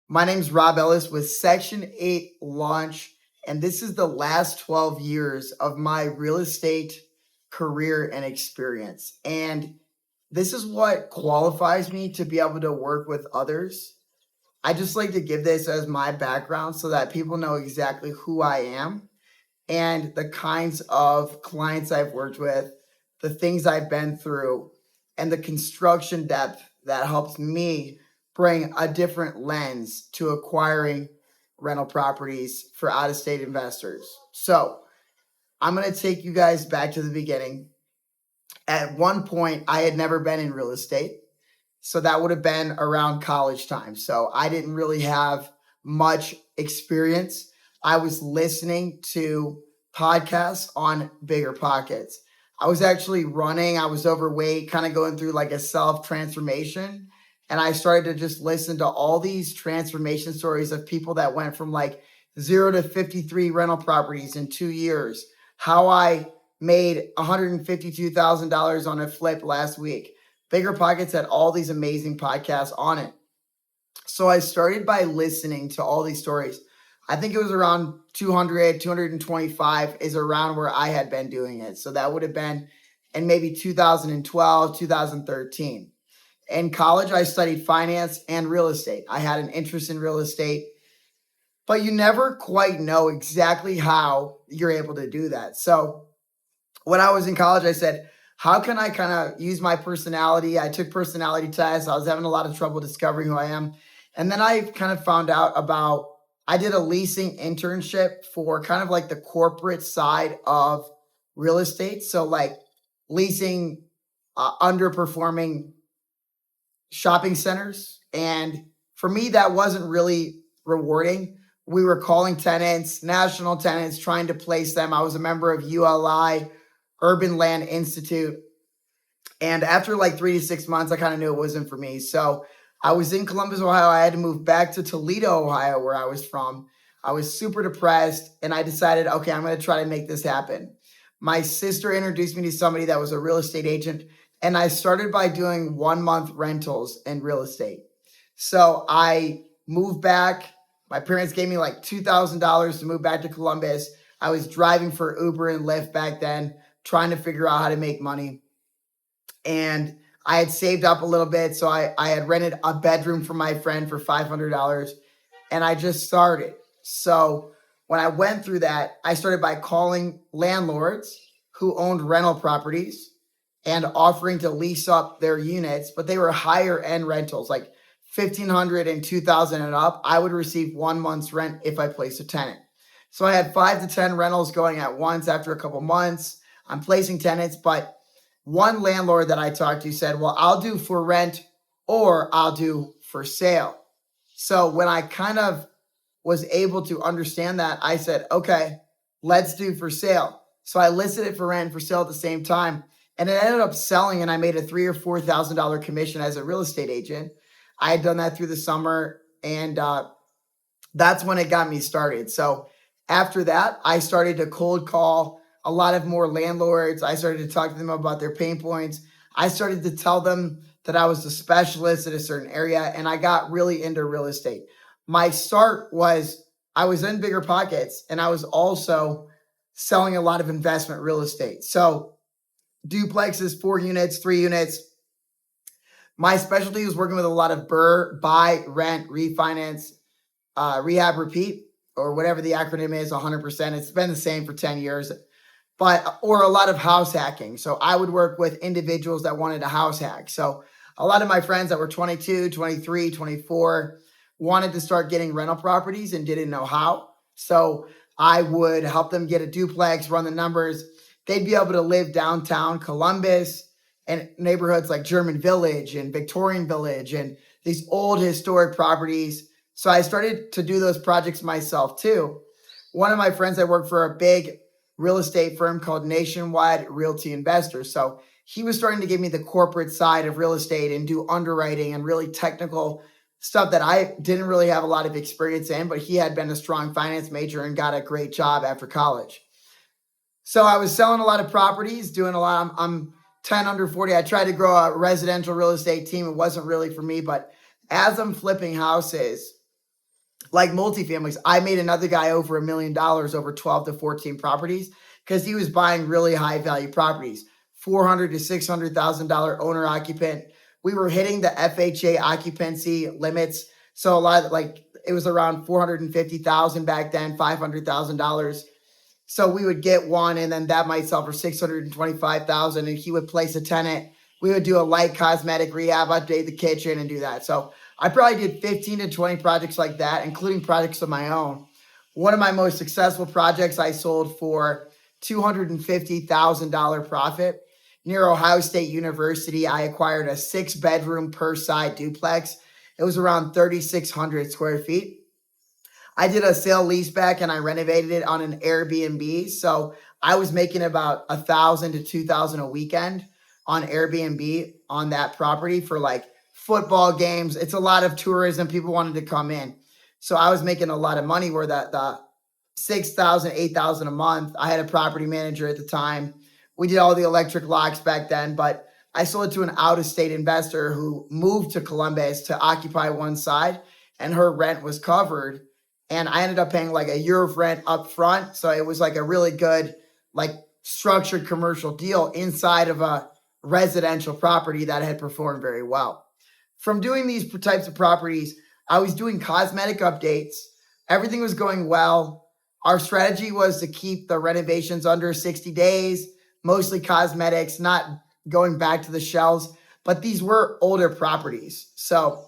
My name's Rob Ellis with Section 8 Launch, and this is the last 12 years of my real estate career and experience. And this is what qualifies me to be able to work with others. I just like to give this as my background so that people know exactly who I am and the kinds of clients I've worked with, the things I've been through, and the construction depth that helps me bring a different lens to acquiring rental properties for out of state investors. So, I'm going to take you guys back to the beginning. At one point, I had never been in real estate. So, that would have been around college time. So, I didn't really have much experience. I was listening to podcasts on BiggerPockets. I was actually running, I was overweight, kind of going through like a self transformation. And I started to just listen to all these transformation stories of people that went from like 0 to 53 rental properties in 2 years. How I made $152,000 on a flip last week. BiggerPockets had all these amazing podcasts on it. So I started by listening to all these stories. I think it was around 200, 225 is around where I had been doing it. So that would have been in maybe 2012, 2013. In college, I studied finance and real estate. I had an interest in real estate, but you never quite know exactly how you're able to do that. So when I was in college, I said, how can I kind of use my personality? I took personality tests. I was having a lot of trouble discovering who I am. And then I kind of found out about, I did a leasing internship for kind of like the corporate side of real estate. So like leasing underperforming shopping centers. And for me, that wasn't really rewarding. We were calling tenants, national tenants, trying to place them. I was a member of ULI, Urban Land Institute. And after like 3 to 6 months, I kind of knew it wasn't for me. So I was in Columbus, Ohio. I had to move back to Toledo, Ohio, where I was from. I was super depressed and I decided, okay, I'm going to try to make this happen. My sister introduced me to somebody that was a real estate agent, and I started by doing 1 month rentals in real estate. So I moved back. My parents gave me like $2,000 to move back to Columbus. I was driving for Uber and Lyft back then, trying to figure out how to make money. And I had saved up a little bit. So I had rented a bedroom from my friend for $500 and I just started. So when I went through that, I started by calling landlords who owned rental properties and offering to lease up their units, but they were higher end rentals, like 1,500 and 2,000 and up. I would receive 1 month's rent if I placed a tenant. So I had 5 to 10 rentals going at once. After a couple months, I'm placing tenants, but one landlord that I talked to said, well, I'll do for rent or I'll do for sale. So when I kind of was able to understand that, I said, okay, let's do for sale. So I listed it for rent and for sale at the same time. And it ended up selling, and I made a $3,000 or $4,000 commission as a real estate agent. I had done that through the summer, and that's when it got me started. So after that, I started to cold call a lot of more landlords. I started to talk to them about their pain points. I started to tell them that I was a specialist in a certain area, and I got really into real estate. My start was I was in BiggerPockets, and I was also selling a lot of investment real estate. So duplexes, 4 units, 3 units. My specialty was working with a lot of BRRRR, buy, rent, refinance, rehab, repeat, or whatever the acronym is, 100%. It's been the same for 10 years, or a lot of house hacking. So I would work with individuals that wanted a house hack. So a lot of my friends that were 22, 23, 24 wanted to start getting rental properties and didn't know how. So I would help them get a duplex, run the numbers. They'd be able to live downtown Columbus and neighborhoods like German Village and Victorian Village and these old historic properties. So I started to do those projects myself too. One of my friends, I worked for a big real estate firm called Nationwide Realty Investors. So he was starting to give me the corporate side of real estate and do underwriting and really technical stuff that I didn't really have a lot of experience in, but he had been a strong finance major and got a great job after college. So I was selling a lot of properties, doing a lot. I'm 10 under 40. I tried to grow a residential real estate team. It wasn't really for me, but as I'm flipping houses, like multifamilies. I made another guy over $1 million over 12 to 14 properties because he was buying really high value properties, $400 to $600,000 owner occupant. We were hitting the FHA occupancy limits, so a lot of, like, it was around 450,000 back then, $500,000. So we would get one, and then that might sell for 625,000, and he would place a tenant. We would do a light cosmetic rehab, update the kitchen, and do that. So I probably did 15 to 20 projects like that, including projects of my own. One of my most successful projects I sold for $250,000 profit. Near Ohio State University, I acquired a 6-bedroom per side duplex. It was around 3,600 square feet. I did a sale leaseback and I renovated it on an Airbnb. So I was making about 1,000 to 2,000 a weekend on Airbnb on that property for like football games. It's a lot of tourism. People wanted to come in. So I was making a lot of money where the 6,000, 8,000 a month. I had a property manager at the time. We did all the electric locks back then, but I sold it to an out-of-state investor who moved to Columbus to occupy one side, and her rent was covered. And I ended up paying like a year of rent up front. So it was like a really good, like, structured commercial deal inside of a residential property that had performed very well. From doing these types of properties, I was doing cosmetic updates. Everything was going well. Our strategy was to keep the renovations under 60 days, mostly cosmetics, not going back to the shells. But these were older properties. So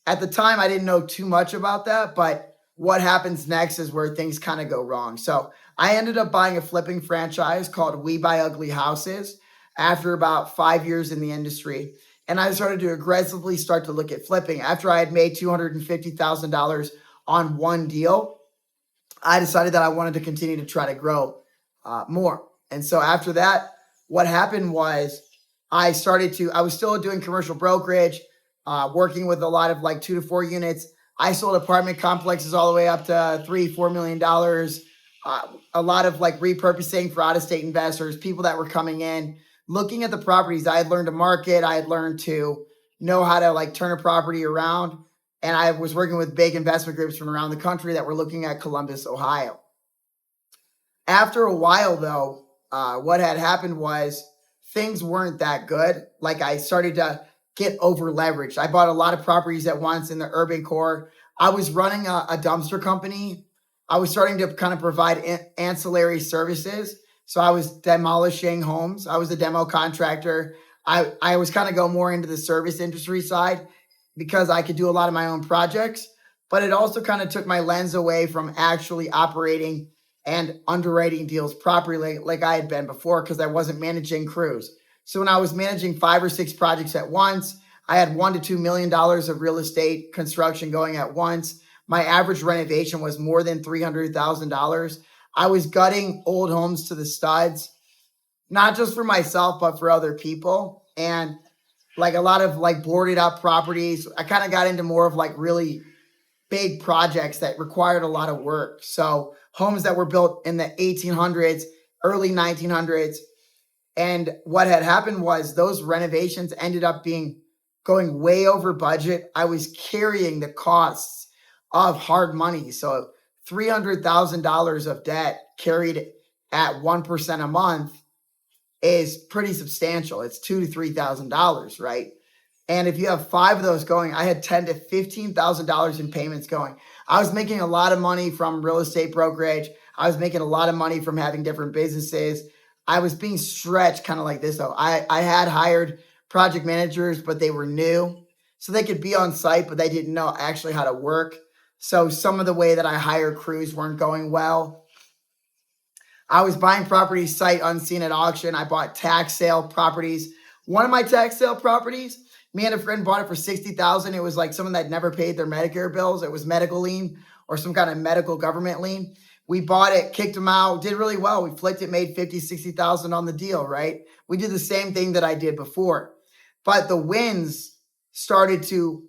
at the time, I didn't know too much about that, but what happens next is where things kind of go wrong. So I ended up buying a flipping franchise called We Buy Ugly Houses after about 5 years in the industry. And I started to aggressively start to look at flipping. After I had made $250,000 on one deal, I decided that I wanted to continue to try to grow more. And so after that, what happened was I was still doing commercial brokerage, working with a lot of like 2 to 4 units. I sold apartment complexes all the way up to $3-4 million. A lot of like repurposing for out-of-state investors, people that were coming in, looking at the properties. I had learned to market. I had learned to know how to like turn a property around. And I was working with big investment groups from around the country that were looking at Columbus, Ohio. After a while, though, what had happened was things weren't that good. Like, I started to get over leveraged. I bought a lot of properties at once in the urban core. I was running a dumpster company. I was starting to kind of provide ancillary services. So I was demolishing homes. I was a demo contractor. I was kind of going more into the service industry side because I could do a lot of my own projects, but it also kind of took my lens away from actually operating and underwriting deals properly like I had been before, because I wasn't managing crews. So when I was managing 5 or 6 projects at once, I had $1 to $2 million of real estate construction going at once. My average renovation was more than $300,000. I was gutting old homes to the studs, not just for myself, but for other people. And like a lot of like boarded up properties, I kind of got into more of like really big projects that required a lot of work. So homes that were built in the 1800s, early 1900s. And what had happened was those renovations ended up going way over budget. I was carrying the costs of hard money. So $300,000 of debt carried at 1% a month is pretty substantial. It's $2,000 to $3,000, right? And if you have 5 of those going, I had $10,000 to $15,000 in payments going. I was making a lot of money from real estate brokerage. I was making a lot of money from having different businesses. I was being stretched kind of like this, though. I had hired project managers, but they were new. So they could be on site, but they didn't know actually how to work. So some of the way that I hired crews weren't going well. I was buying properties sight unseen at auction. I bought tax sale properties. One of my tax sale properties, me and a friend bought it for $60,000. It was like someone that never paid their Medicare bills. It was medical lien or some kind of medical government lien. We bought it, kicked them out, did really well. We flipped it, made $50,000, $60,000 on the deal, right? We did the same thing that I did before. But the wins started to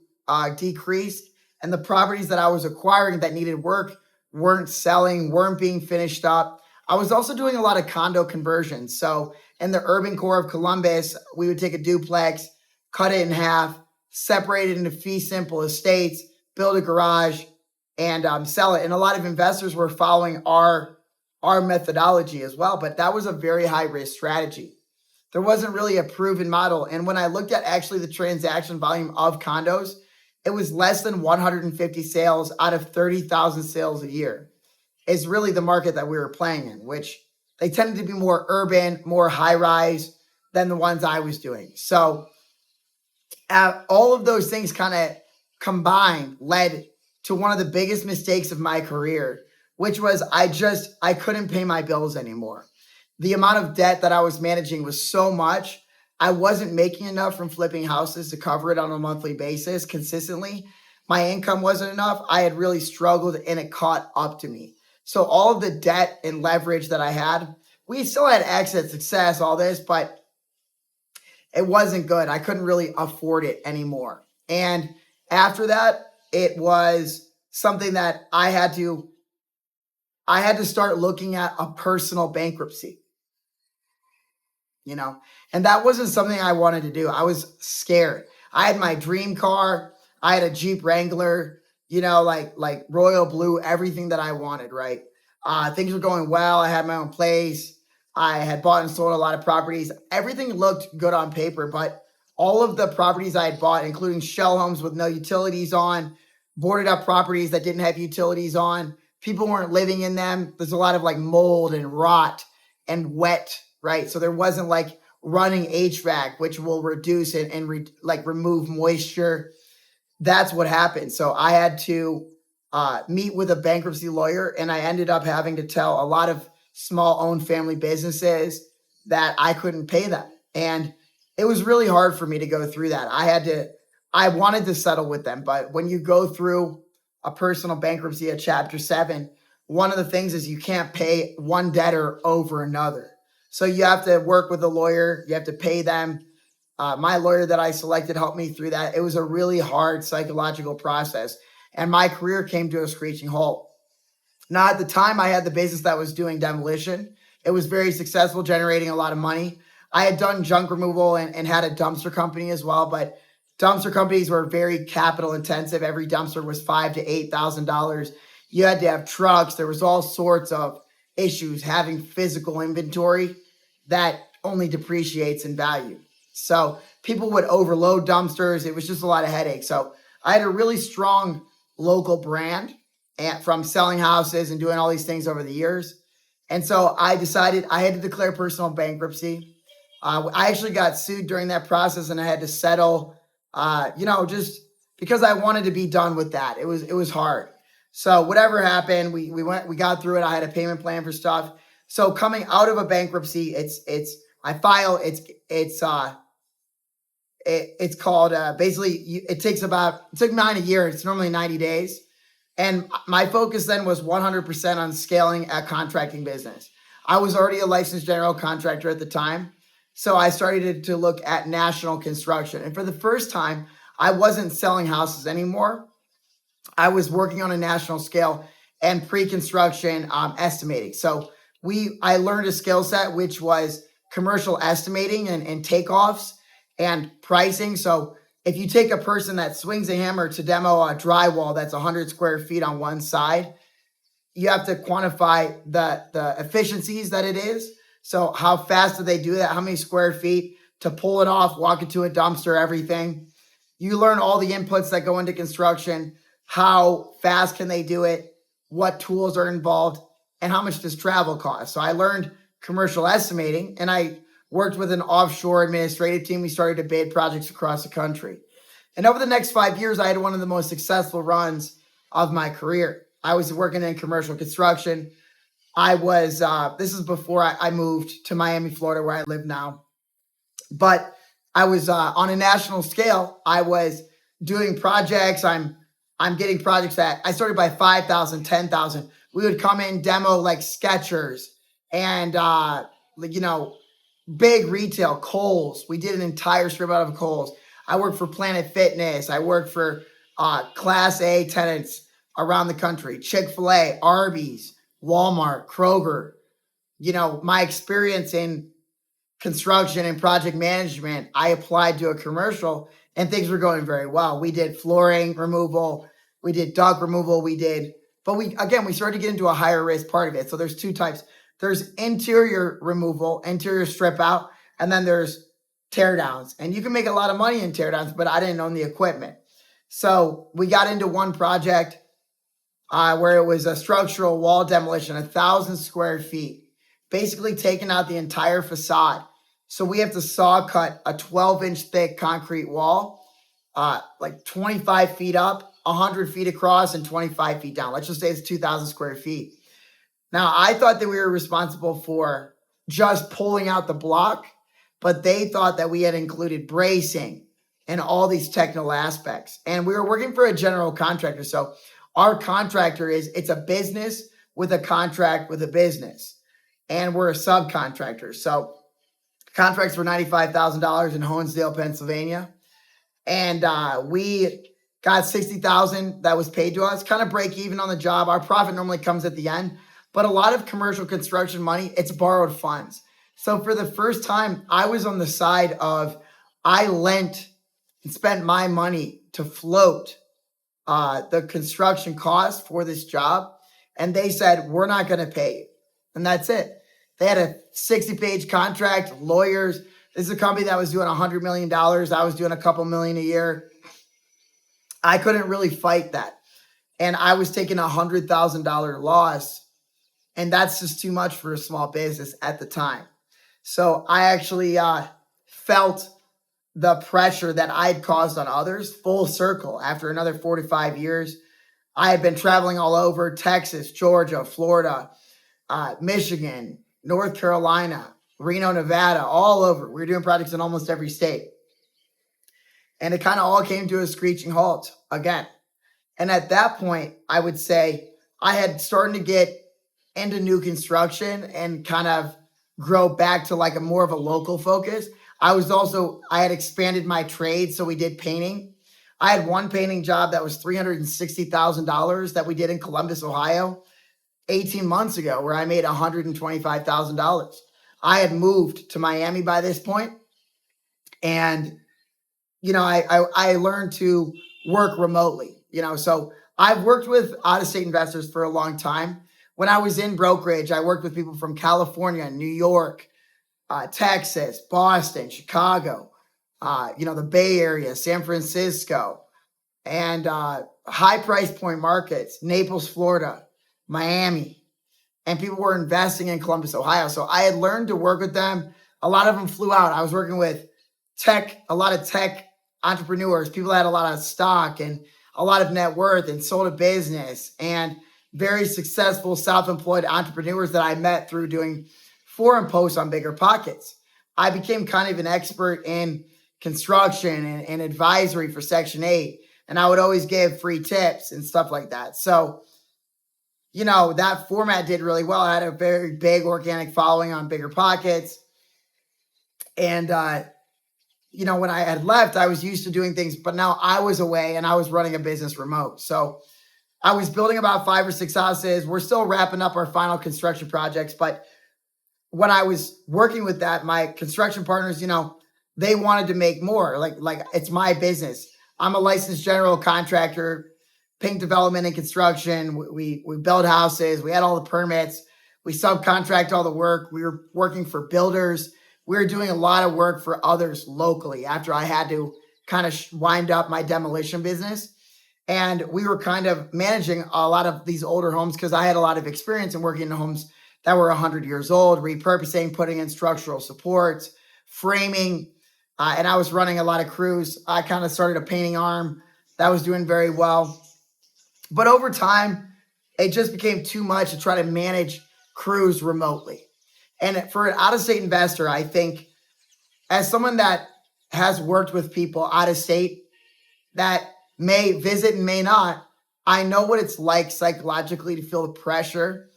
decrease, and the properties that I was acquiring that needed work weren't selling, weren't being finished up. I was also doing a lot of condo conversions. So in the urban core of Columbus, we would take a duplex, cut it in half, separate it into fee simple estates, build a garage, and sell it. And a lot of investors were following our methodology as well, but that was a very high risk strategy. There wasn't really a proven model. And when I looked at actually the transaction volume of condos, it was less than 150 sales out of 30,000 sales a year. Is really the market that we were playing in, which they tended to be more urban, more high rise than the ones I was doing. So all of those things kind of combined led to one of the biggest mistakes of my career, which was I couldn't pay my bills anymore. The amount of debt that I was managing was so much. I wasn't making enough from flipping houses to cover it on a monthly basis consistently. My income wasn't enough. I had really struggled and it caught up to me. So all of the debt and leverage that I had, we still had access, success, all this, but it wasn't good. I couldn't really afford it anymore. And after that, it was something that I had to start looking at a personal bankruptcy, and that wasn't something I wanted to do. I was scared. I had my dream car. I had a Jeep Wrangler, like royal blue, everything that I wanted, right? Things were going well. I had my own place. I had bought and sold a lot of properties. Everything looked good on paper, but all of the properties I had bought, including shell homes with no utilities on, boarded up properties that didn't have utilities on, people weren't living in them. There's a lot of like mold and rot and wet, right? So there wasn't like running HVAC, which will reduce it and remove moisture. That's what happened. So I had to meet with a bankruptcy lawyer, and I ended up having to tell a lot of small owned family businesses that I couldn't pay them. And it was really hard for me to go through that. I wanted to settle with them, but when you go through a personal bankruptcy at Chapter 7, one of the things is you can't pay one debtor over another. So you have to work with a lawyer. You have to pay them. My lawyer that I selected helped me through that. It was a really hard psychological process, and my career came to a screeching halt. Now, at the time, I had the business that was doing demolition. It was very successful, generating a lot of money. I had done junk removal and had a dumpster company as well, but dumpster companies were very capital intensive. Every dumpster was $5,000 to $8,000. You had to have trucks. There was all sorts of issues having physical inventory that only depreciates in value. So people would overload dumpsters. It was just a lot of headaches. So I had a really strong local brand from selling houses and doing all these things over the years. And so I decided I had to declare personal bankruptcy. I actually got sued during that process, and I had to settle, just because I wanted to be done with that. It was hard. So whatever happened, we got through it. I had a payment plan for stuff. So coming out of a bankruptcy, it's called basically it took mine a year. It's normally 90 days. And my focus then was 100% on scaling a contracting business. I was already a licensed general contractor at the time. So I started to look at national construction. And for the first time, I wasn't selling houses anymore. I was working on a national scale and pre-construction estimating. So I learned a skill set, which was commercial estimating and takeoffs and pricing. So if you take a person that swings a hammer to demo a drywall that's 100 square feet on one side, you have to quantify the efficiencies that it is. So how fast do they do that? How many square feet to pull it off, walk it to a dumpster, everything. You learn all the inputs that go into construction. How fast can they do it? What tools are involved? And how much does travel cost? So I learned commercial estimating, and I worked with an offshore administrative team. We started to bid projects across the country. And over the next 5 years, I had one of the most successful runs of my career. I was working in commercial construction. This is before I moved to Miami, Florida, where I live now. But I was on a national scale. I was doing projects. I'm getting projects that I started by 5,000, 10,000. We would come in, demo like Skechers and, big retail, Kohl's. We did an entire strip out of Kohl's. I worked for Planet Fitness. I worked for Class A tenants around the country, Chick-fil-A, Arby's, Walmart, Kroger. My experience in construction and project management, I applied to a commercial and things were going very well. We did flooring removal. we did duct removal, but we started to get into a higher risk part of it. So there's two types. There's interior removal, interior strip out, and then there's tear downs. And you can make a lot of money in tear downs, but I didn't own the equipment. So we got into one project where it was a structural wall demolition, 1,000 square feet, basically taking out the entire facade. So we have to saw cut a 12-inch thick concrete wall, like 25 feet up, 100 feet across, and 25 feet down. Let's just say it's 2,000 square feet. Now, I thought that we were responsible for just pulling out the block, but they thought that we had included bracing and all these technical aspects. And we were working for a general contractor. So our contractor it's a business with a contract with a business. And we're a subcontractor. So contracts for $95,000 in Honesdale, Pennsylvania. And we got $60,000 that was paid to us, kind of break even on the job. Our profit normally comes at the end. But a lot of commercial construction money, it's borrowed funds. So for the first time, I was on the side of I lent and spent my money to float the construction costs for this job. And they said, we're not going to pay you. And that's it. They had a 60-page contract, lawyers. This is a company that was doing $100 million. I was doing a couple million a year. I couldn't really fight that. And I was taking a $100,000 loss. And that's just too much for a small business at the time. So I actually felt the pressure that I'd caused on others full circle. After another 4 to 5 years, I had been traveling all over Texas, Georgia, Florida, Michigan, North Carolina, Reno, Nevada, all over. We were doing projects in almost every state. And it kind of all came to a screeching halt again. And at that point, I would say I had started to get into new construction and kind of grow back to like a more of a local focus. I had expanded my trade. So we did painting. I had one painting job that was $360,000 that we did in Columbus, Ohio, 18 months ago, where I made $125,000. I had moved to Miami by this point, and I learned to work remotely. So I've worked with out-of-state investors for a long time. When I was in brokerage, I worked with people from California, New York, Texas, Boston, Chicago, the Bay Area, San Francisco, and high price point markets, Naples, Florida, Miami. And people were investing in Columbus, Ohio. So I had learned to work with them. A lot of them flew out. I was working with a lot of tech entrepreneurs, people that had a lot of stock and a lot of net worth and sold a business, and very successful self-employed entrepreneurs that I met through doing forum posts on BiggerPockets. I became kind of an expert in construction and advisory for Section 8. And I would always give free tips and stuff like that. So, that format did really well. I had a very big organic following on BiggerPockets. And, when I had left, I was used to doing things, but now I was away and I was running a business remote. So I was building about 5 or 6 houses. We're still wrapping up our final construction projects. But when I was working with that, my construction partners, they wanted to make more. Like it's my business. I'm a licensed general contractor, paint development and construction. We build houses. We had all the permits. We subcontract all the work. We were working for builders. We were doing a lot of work for others locally after I had to kind of wind up my demolition business. And we were kind of managing a lot of these older homes because I had a lot of experience in working in homes that were 100 years old, repurposing, putting in structural supports, framing. And I was running a lot of crews. I kind of started a painting arm that was doing very well. But over time, it just became too much to try to manage crews remotely. And for an out-of-state investor, I think as someone that has worked with people out of state that may visit and may not, I know what it's like psychologically to feel the pressure.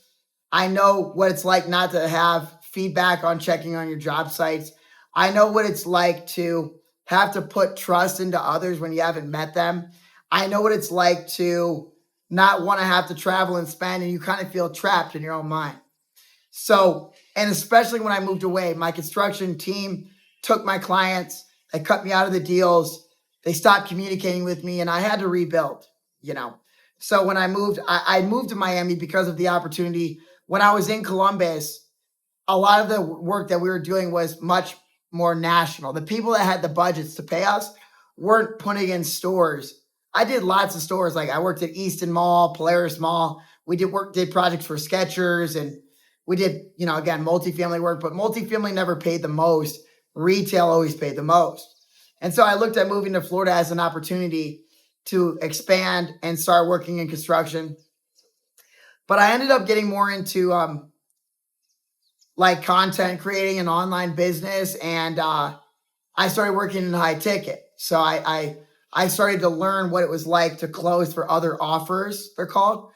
I know what it's like not to have feedback on checking on your job sites. I know what it's like to have to put trust into others when you haven't met them. I know what it's like to not want to have to travel and spend, and you kind of feel trapped in your own mind. So, and especially when I moved away, my construction team took my clients, they cut me out of the deals, they stopped communicating with me, and I had to rebuild. So when I moved to Miami because of the opportunity. When I was in Columbus, a lot of the work that we were doing was much more national. The people that had the budgets to pay us weren't putting in stores. I did lots of stores. Like I worked at Easton Mall, Polaris Mall. We did projects for Skechers, and we did, again, multifamily work, but multifamily never paid the most. Retail always paid the most. And so I looked at moving to Florida as an opportunity to expand and start working in construction. But I ended up getting more into like content creating and online business, and I started working in high ticket. So I started to learn what it was like to close for other offers, they're called.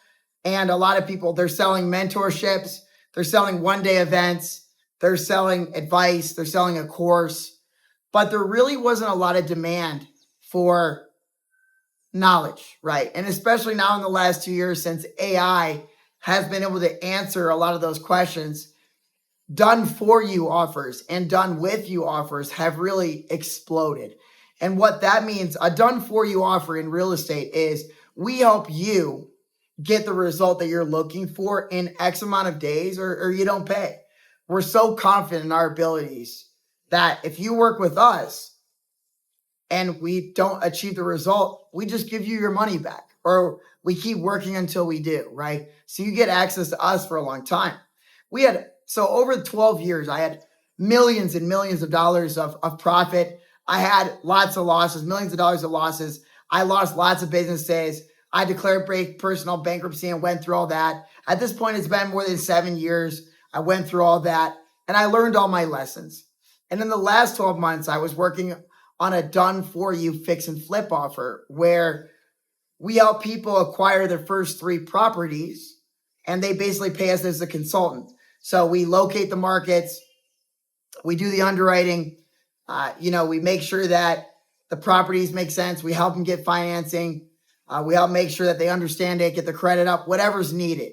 And a lot of people, they're selling mentorships, they're selling one-day events, they're selling advice, they're selling a course, but there really wasn't a lot of demand for knowledge, right? And especially now in the last 2 years, since AI has been able to answer a lot of those questions, done for you offers and done with you offers have really exploded. And what that means, a done for you offer in real estate is we help you get the result that you're looking for in X amount of days, or you don't pay. We're so confident in our abilities that if you work with us and we don't achieve the result, we just give you your money back, or we keep working until we do, right? So you get access to us for a long time. So over 12 years, I had millions and millions of dollars of profit. I had lots of losses, millions of dollars of losses. I lost lots of businesses. I declared personal bankruptcy and went through all that. At this point, it's been more than 7 years. I went through all that and I learned all my lessons. And in the last 12 months, I was working on a done for you fix and flip offer where we help people acquire their first 3 properties and they basically pay us as a consultant. So we locate the markets, we do the underwriting, we make sure that the properties make sense. We help them get financing. We help make sure that they understand it, get the credit up, whatever's needed.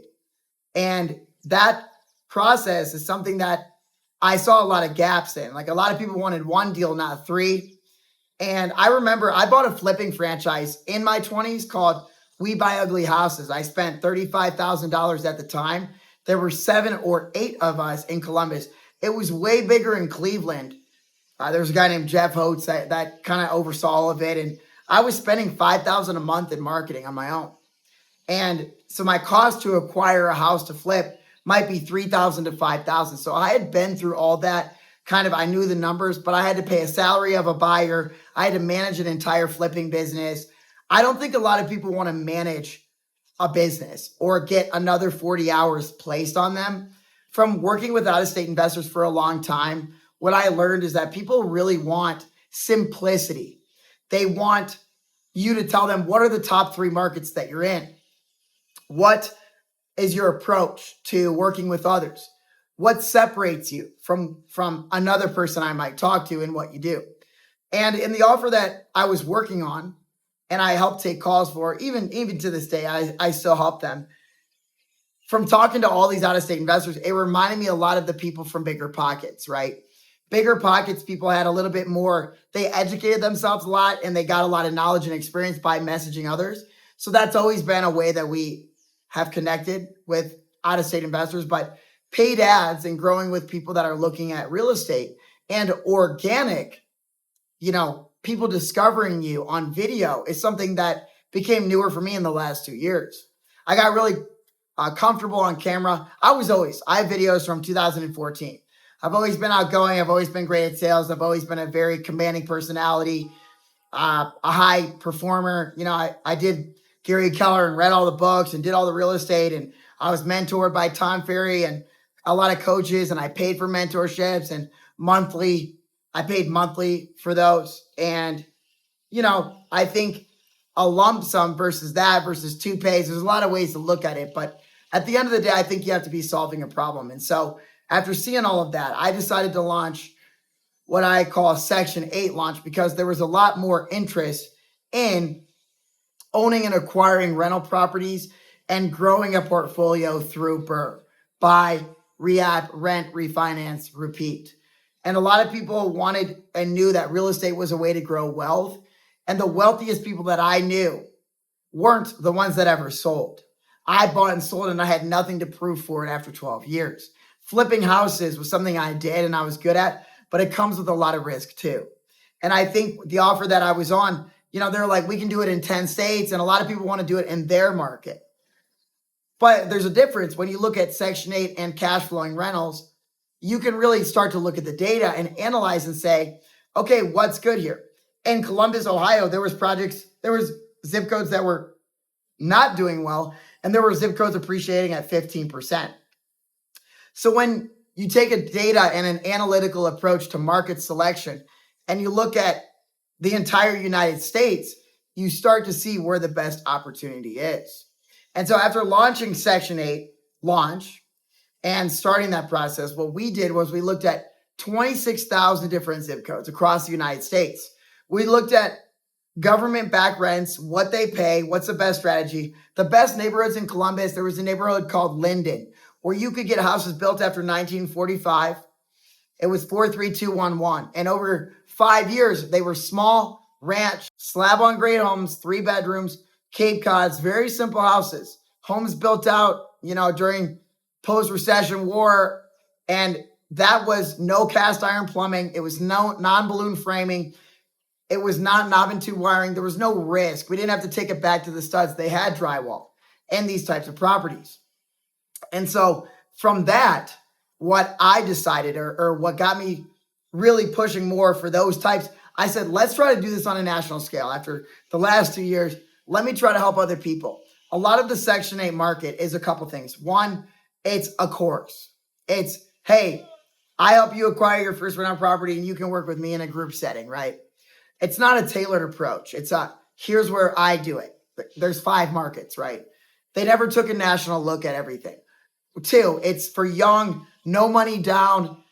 And that process is something that I saw a lot of gaps in. Like a lot of people wanted 1 deal, not 3. And I remember I bought a flipping franchise in my 20s called We Buy Ugly Houses. I spent $35,000 at the time. There were 7 or 8 of us in Columbus. It was way bigger in Cleveland. There was a guy named Jeff Holtz that kind of oversaw all of it. And I was spending $5,000 a month in marketing on my own. And so my cost to acquire a house to flip might be $3,000 to $5,000. So I had been through all that. I knew the numbers, but I had to pay a salary of a buyer. I had to manage an entire flipping business. I don't think a lot of people want to manage a business or get another 40 hours placed on them. From working with out-of-state investors for a long time, what I learned is that people really want simplicity. They want you to tell them what are the top 3 markets that you're in. What is your approach to working with others? What separates you from another person I might talk to in what you do? And in the offer that I was working on, and I helped take calls for, even to this day, I still help them. From talking to all these out-of-state investors, it reminded me a lot of the people from BiggerPockets, right? BiggerPockets people had a little bit more, they educated themselves a lot and they got a lot of knowledge and experience by messaging others. So that's always been a way that we have connected with out-of-state investors. But paid ads and growing with people that are looking at real estate and organic, people discovering you on video is something that became newer for me in the last 2 years. I got really comfortable on camera. I have videos from 2014. I've always been outgoing. I've always been great at sales. I've always been a very commanding personality, a high performer. I did Gary Keller and read all the books and did all the real estate. And I was mentored by Tom Ferry and a lot of coaches, and I paid for mentorships and I paid monthly for those. And, I think a lump sum versus 2 pays, there's a lot of ways to look at it. But at the end of the day, I think you have to be solving a problem. And so after seeing all of that, I decided to launch what I call a Section 8 launch because there was a lot more interest in owning and acquiring rental properties and growing a portfolio through BRRRR, buy, rehab, rent, refinance, repeat. And a lot of people wanted and knew that real estate was a way to grow wealth. And the wealthiest people that I knew weren't the ones that ever sold. I bought and sold and I had nothing to prove for it after 12 years. Flipping houses was something I did and I was good at, but it comes with a lot of risk too. And I think the offer that I was on, they're like, we can do it in 10 states, and a lot of people want to do it in their market. But there's a difference when you look at Section 8 and cash flowing rentals. You can really start to look at the data and analyze and say, okay, what's good here? In Columbus, Ohio, there was zip codes that were not doing well, and there were zip codes appreciating at 15%. So when you take a data and an analytical approach to market selection, and you look at the entire United States, you start to see where the best opportunity is. And so after launching Section 8 launch and starting that process, what we did was we looked at 26,000 different zip codes across the United States. We looked at government-backed rents, what they pay, what's the best strategy. The best neighborhoods in Columbus, there was a neighborhood called Linden, where you could get houses built after 1945. It was 43211. And over 5 years, they were small ranch, slab-on-grade homes, 3 bedrooms, Cape Cods, very simple houses. Homes built out, during post-recession war. And that was no cast iron plumbing. It was no non-balloon framing. It was not knob and tube wiring. There was no risk. We didn't have to take it back to the studs. They had drywall and these types of properties. And so from that, what I decided or what got me really pushing more for those types, I said, let's try to do this on a national scale. After the last 2 years, let me try to help other people. A lot of the Section 8 market is a couple things. One, it's a course. It's, hey, I help you acquire your first rental property and you can work with me in a group setting, right? It's not a tailored approach. It's here's where I do it. There's 5 markets, right? They never took a national look at everything. 2, it's for young, no money down.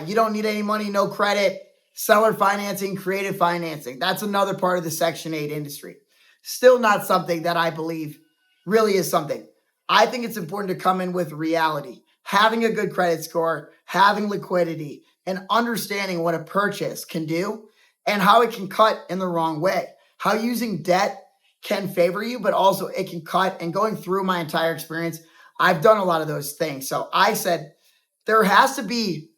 You don't need any money, no credit, seller financing, creative financing. That's another part of the Section 8 industry. Still not something that I believe really is something. I think it's important to come in with reality, having a good credit score, having liquidity, and understanding what a purchase can do and how it can cut in the wrong way. How using debt can favor you, but also it can cut. And going through my entire experience, I've done a lot of those things. So I said, there has to be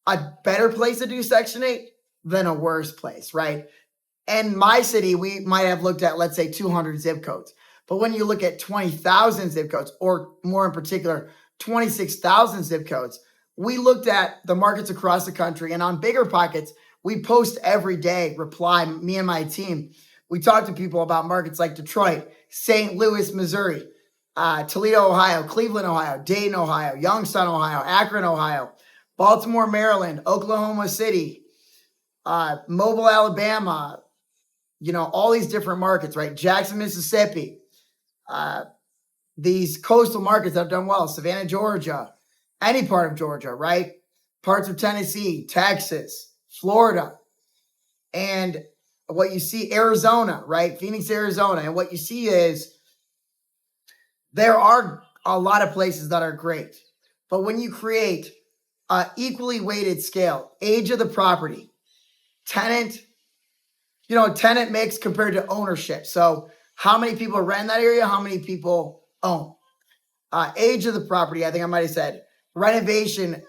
a better place to do Section 8 than a worse place, right? And my city, we might have looked at, let's say, 200 zip codes. But when you look at 20,000 zip codes, or more in particular, 26,000 zip codes, we looked at the markets across the country. And on BiggerPockets, we post every day, reply, me and my team. We talk to people about markets like Detroit, St. Louis, Missouri, Toledo, Ohio, Cleveland, Ohio, Dayton, Ohio, Youngstown, Ohio, Akron, Ohio, Baltimore, Maryland, Oklahoma City, Mobile, Alabama, all these different markets, right? Jackson, Mississippi, these coastal markets that have done well, Savannah, Georgia, any part of Georgia, right? Parts of Tennessee, Texas, Florida, and what you see, Arizona, right? Phoenix, Arizona. And what you see is there are a lot of places that are great. But when you create an equally weighted scale, age of the property, tenant mix compared to ownership. So how many people rent in that area? How many people own? Age of the property, I think I might have said. Renovation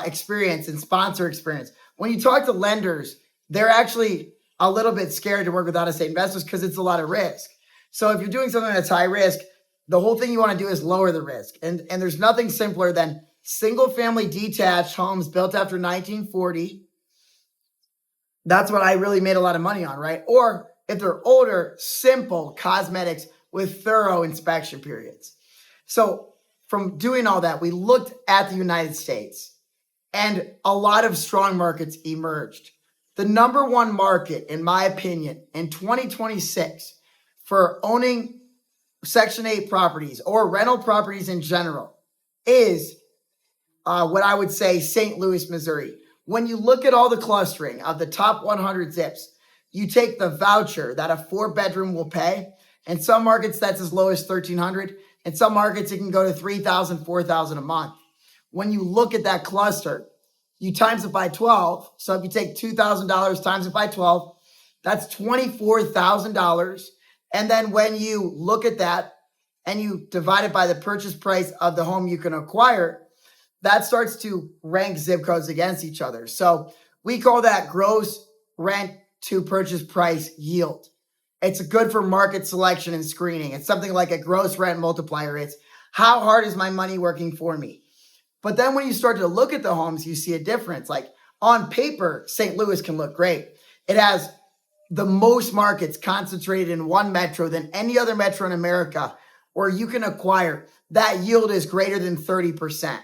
experience and sponsor experience. When you talk to lenders, they're actually a little bit scared to work with out-of-state investors because it's a lot of risk. So if you're doing something that's high risk, the whole thing you want to do is lower the risk. And there's nothing simpler than single-family detached homes built after 1940. That's what I really made a lot of money on, right? Or if they're older, simple cosmetics with thorough inspection periods. So from doing all that, we looked at the United States and a lot of strong markets emerged. The number one market, in my opinion, in 2026 for owning Section 8 properties or rental properties in general is what I would say St. Louis, Missouri. When you look at all the clustering of the top 100 zips, you take the voucher that a 4-bedroom will pay. In some markets, that's as low as $1,300. In some markets, it can go to $3,000, $4,000 a month. When you look at that cluster, you times it by 12. So if you take $2,000 times it by 12, that's $24,000. And then when you look at that and you divide it by the purchase price of the home you can acquire, that starts to rank zip codes against each other. So we call that gross rent to purchase price yield. It's good for market selection and screening. It's something like a gross rent multiplier. It's how hard is my money working for me? But then when you start to look at the homes, you see a difference. Like on paper, St. Louis can look great. It has the most markets concentrated in one metro than any other metro in America where you can acquire. That yield is greater than 30%.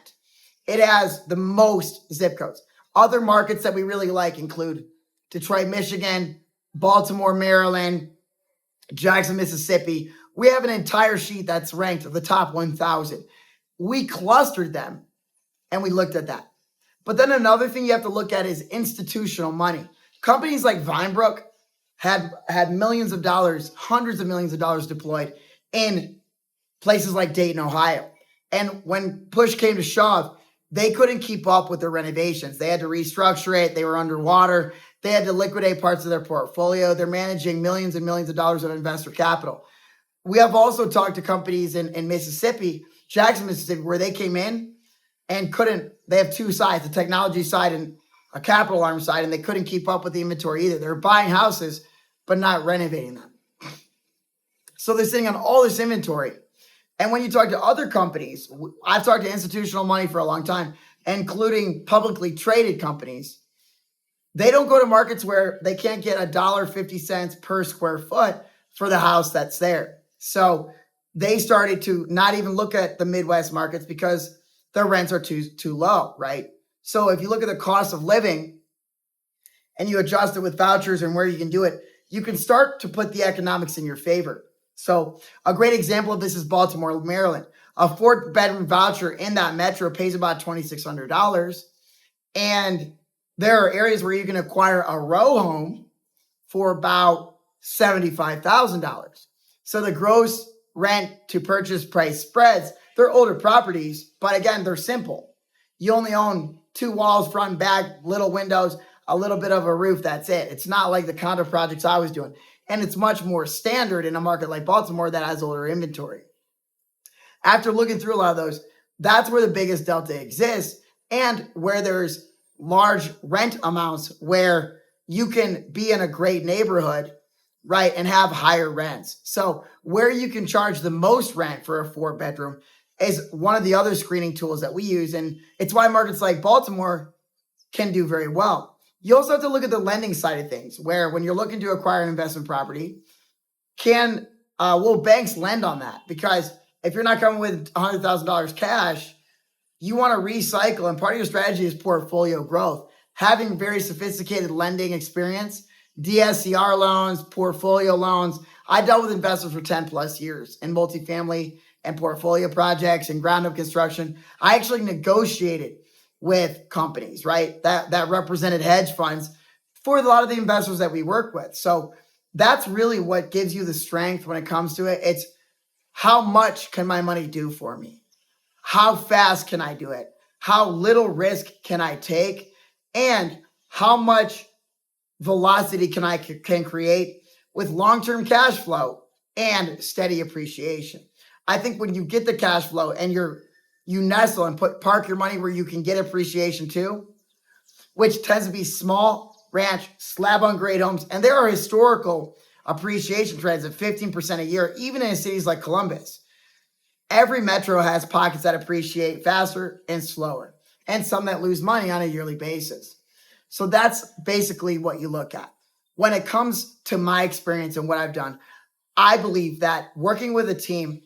It has the most zip codes. Other markets that we really like include Detroit, Michigan, Baltimore, Maryland, Jackson, Mississippi. We have an entire sheet that's ranked the top 1,000. We clustered them and we looked at that. But then another thing you have to look at is institutional money. Companies like Vinebrook had millions of dollars, hundreds of millions of dollars deployed in places like Dayton, Ohio. And when push came to shove, they couldn't keep up with the renovations. They had to restructure it. They were underwater. They had to liquidate parts of their portfolio. They're managing millions and millions of dollars of investor capital. We have also talked to companies in Mississippi, Jackson, Mississippi, where they came in and couldn't. They have two sides, a technology side and a capital arm side, and they couldn't keep up with the inventory either. They were buying houses, but not renovating them. So they're sitting on all this inventory. And when you talk to other companies, I've talked to institutional money for a long time, including publicly traded companies. They don't go to markets where they can't get $1.50 per square foot for the house that's there. So they started to not even look at the Midwest markets because their rents are too low, right? So if you look at the cost of living and you adjust it with vouchers and where you can do it, you can start to put the economics in your favor. So a great example of this is Baltimore, Maryland. A 4-bedroom voucher in that metro pays about $2,600. And there are areas where you can acquire a row home for about $75,000. So the gross rent to purchase price spreads, they're older properties, but again, they're simple. You only own 2 walls, front and back, little windows, a little bit of a roof. That's it. It's not like the condo projects I was doing. And it's much more standard in a market like Baltimore that has older inventory. After looking through a lot of those, that's where the biggest delta exists and where there's large rent amounts where you can be in a great neighborhood, right, and have higher rents. So where you can charge the most rent for a 4-bedroom is one of the other screening tools that we use. And it's why markets like Baltimore can do very well. You also have to look at the lending side of things, where when you're looking to acquire an investment property, will banks lend on that? Because if you're not coming with $100,000 cash, you want to recycle, and part of your strategy is portfolio growth. Having very sophisticated lending experience, DSCR loans, portfolio loans. I dealt with investors for 10 plus years in multifamily and portfolio projects and ground up construction. I actually negotiated with companies, right, that represented hedge funds for a lot of the investors that we work with. So that's really what gives you the strength when it comes to it. It's how much can my money do for me? How fast can I do it? How little risk can I take? And how much velocity can create with long-term cash flow and steady appreciation? I think when you get the cash flow and you nestle and park your money where you can get appreciation too, which tends to be small ranch, slab on grade homes. And there are historical appreciation trends of 15% a year, even in cities like Columbus. Every metro has pockets that appreciate faster and slower, and some that lose money on a yearly basis. So that's basically what you look at. When it comes to my experience and what I've done, I believe that working with a team,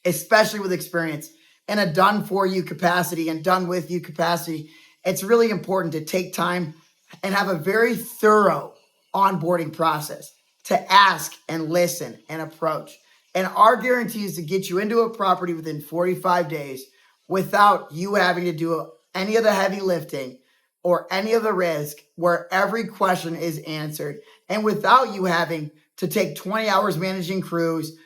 especially with experience, in a done-for-you capacity and done-with-you capacity, it's really important to take time and have a very thorough onboarding process to ask and listen and approach. And our guarantee is to get you into a property within 45 days without you having to do any of the heavy lifting or any of the risk, where every question is answered, and without you having to take 20 hours managing crews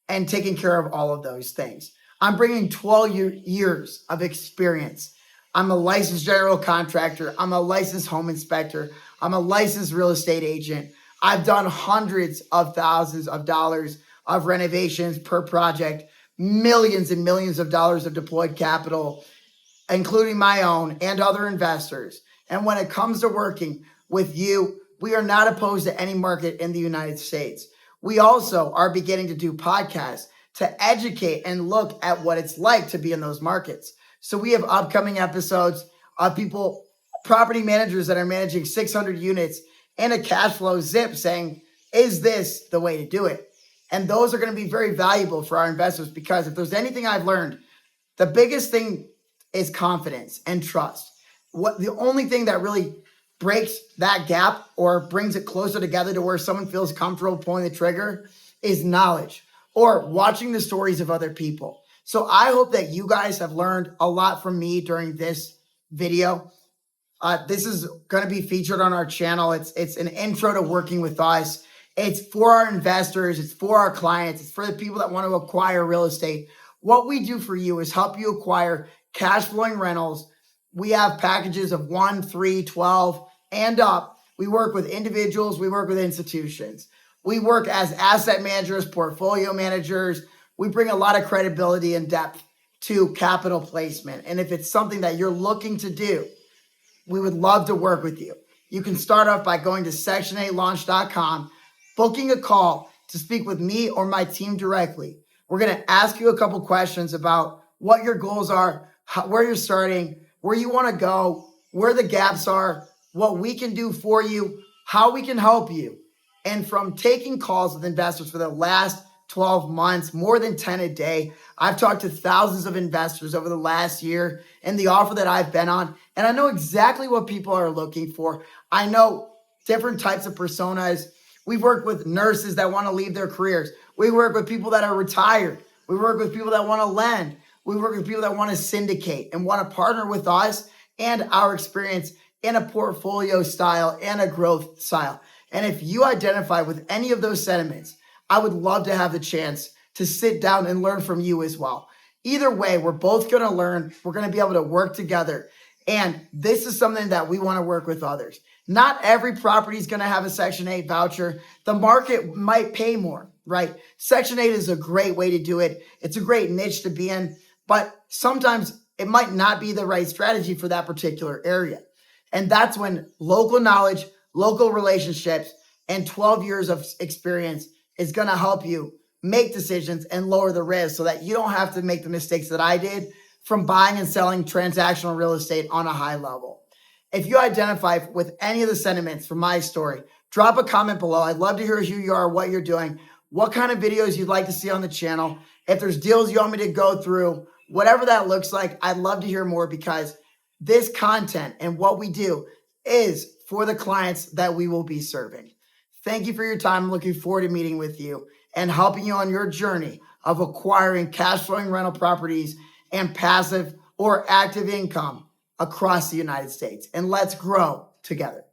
and taking care of all of those things. I'm bringing 12 years of experience. I'm a licensed general contractor. I'm a licensed home inspector. I'm a licensed real estate agent. I've done hundreds of thousands of dollars of renovations per project, millions and millions of dollars of deployed capital, including my own and other investors. And when it comes to working with you, we are not opposed to any market in the United States. We also are beginning to do podcasts to educate and look at what it's like to be in those markets. So we have upcoming episodes of people, property managers that are managing 600 units in a cash flow zip saying, is this the way to do it? And those are going to be very valuable for our investors, because if there's anything I've learned, the biggest thing is confidence and trust. What the only thing that really breaks that gap or brings it closer together to where someone feels comfortable pulling the trigger is knowledge or watching the stories of other people. So I hope that you guys have learned a lot from me during this video. This is going to be featured on our channel. It's an intro to working with us. It's for our investors. It's for our clients. It's for the people that want to acquire real estate. What we do for you is help you acquire cash flowing rentals. We have packages of 1, 3, 12, and up. We work with individuals. We work with institutions. We work as asset managers, portfolio managers. We bring a lot of credibility and depth to capital placement. And if it's something that you're looking to do, we would love to work with you. You can start off by going to section8launch.com, booking a call to speak with me or my team directly. We're going to ask you a couple questions about what your goals are, where you're starting, where you want to go, where the gaps are, what we can do for you, how we can help you. And from taking calls with investors for the last 12 months, more than 10 a day, I've talked to thousands of investors over the last year and the offer that I've been on. And I know exactly what people are looking for. I know different types of personas. We've worked with nurses that want to leave their careers. We work with people that are retired. We work with people that want to lend. We work with people that want to syndicate and want to partner with us and our experience in a portfolio style and a growth style. And if you identify with any of those sentiments, I would love to have the chance to sit down and learn from you as well. Either way, we're both going to learn. We're going to be able to work together. And this is something that we want to work with others. Not every property is going to have a Section 8 voucher. The market might pay more, right? Section 8 is a great way to do it. It's a great niche to be in, but sometimes it might not be the right strategy for that particular area. And that's when local knowledge, local relationships, and 12 years of experience is going to help you make decisions and lower the risk so that you don't have to make the mistakes that I did from buying and selling transactional real estate on a high level. If you identify with any of the sentiments from my story, drop a comment below. I'd love to hear who you are, what you're doing, what kind of videos you'd like to see on the channel. If there's deals you want me to go through, whatever that looks like, I'd love to hear more, because this content and what we do is for the clients that we will be serving. Thank you for your time. I'm looking forward to meeting with you and helping you on your journey of acquiring cash flowing rental properties and passive or active income across the United States. And let's grow together.